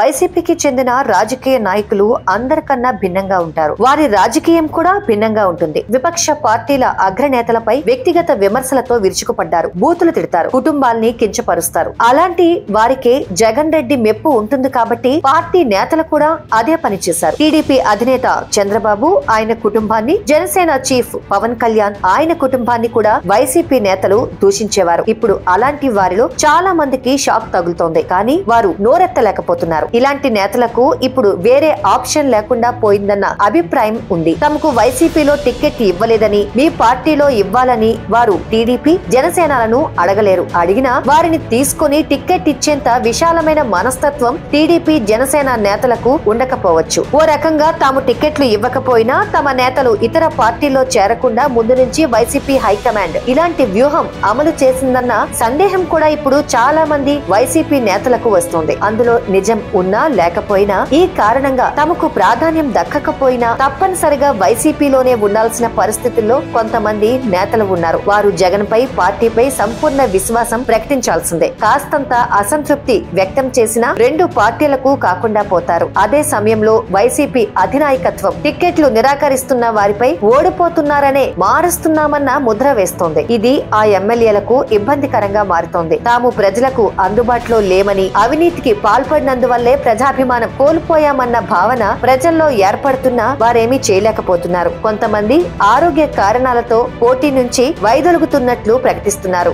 వైసీపీకి చెందిన రాజకీయ నాయకులు అందరికన్నా భిన్నంగా ఉంటారు. వారి రాజకీయం కూడా భిన్నంగా ఉంటుంది. విపక్ష పార్టీల అగ్రనేతలపై వ్యక్తిగత విమర్శలతో విరుచుకుపడ్డారు. బూతులు తిడతారు, కుటుంబాల్ని కించపరుస్తారు. అలాంటి వారికి జగన్ రెడ్డి మెప్పు ఉంటుంది కాబట్టి పార్టీ నేతలు కూడా అదే పని చేశారు. టీడీపీ అధినేత చంద్రబాబు ఆయన కుటుంబాన్ని, జనసేన చీఫ్ పవన్ కళ్యాణ్ ఆయన కుటుంబాన్ని కూడా వైసీపీ నేతలు దూషించేవారు. ఇప్పుడు అలాంటి వారిలో చాలా మందికి షాక్ తగులుతోంది. కానీ వారు నోరెత్తలేకపోతున్నారు. ఇలాంటి నేతలకు ఇప్పుడు వేరే ఆప్షన్ లేకుండా పోయిందన్న అభిప్రాయం ఉంది. తమకు వైసీపీలో టికెట్ ఇవ్వలేదని, మీ పార్టీలో ఇవ్వాలని వారు టీడీపీ, జనసేనలను అడగలేరు. అడిగినా వారిని తీసుకుని టికెట్ ఇచ్చేంత విశాలమైన మనస్తత్వం టీడీపీ, జనసేన నేతలకు ఉండకపోవచ్చు. ఓ రకంగా తాము టికెట్లు ఇవ్వకపోయినా తమ నేతలు ఇతర పార్టీల్లో చేరకుండా ముందు నుంచి వైసీపీ హైకమాండ్ ఇలాంటి వ్యూహం అమలు చేసిందన్న సందేహం కూడా ఇప్పుడు చాలా మంది వైసీపీ నేతలకు వస్తుంది. అందులో నిజం ఉన్నా లేకపోయినా ఈ కారణంగా తమకు ప్రాధాన్యం దక్కకపోయినా తప్పనిసరిగా వైసీపీలోనే ఉండాల్సిన పరిస్థితుల్లో కొంతమంది నేతలు ఉన్నారు. వారు జగన్ పై, పార్టీపై సంపూర్ణ విశ్వాసం ప్రకటించాల్సిందే. కాస్తంత అసంతృప్తి వ్యక్తం చేసినా రెండు పార్టీలకు కాకుండా పోతారు. అదే సమయంలో వైసీపీ అధినాయకత్వం టికెట్లు నిరాకరిస్తున్న వారిపై ఓడిపోతున్నారనే మారుస్తున్నామన్న ముద్ర వేస్తోంది. ఇది ఆ ఎమ్మెల్యేలకు ఇబ్బందికరంగా మారుతోంది. తాము ప్రజలకు అందుబాటులో లేమని, అవినీతికి పాల్పడినందువల్లే ప్రజాభిమానం కోల్పోయామన్న భావన ప్రజల్లో ఏర్పడుతున్నా వారేమీ చేయలేకపోతున్నారు. కొంతమంది ఆరోగ్య కారణాలతో పోటీ నుంచి వైదొలుగుతున్నట్లు ప్రకటిస్తున్నారు.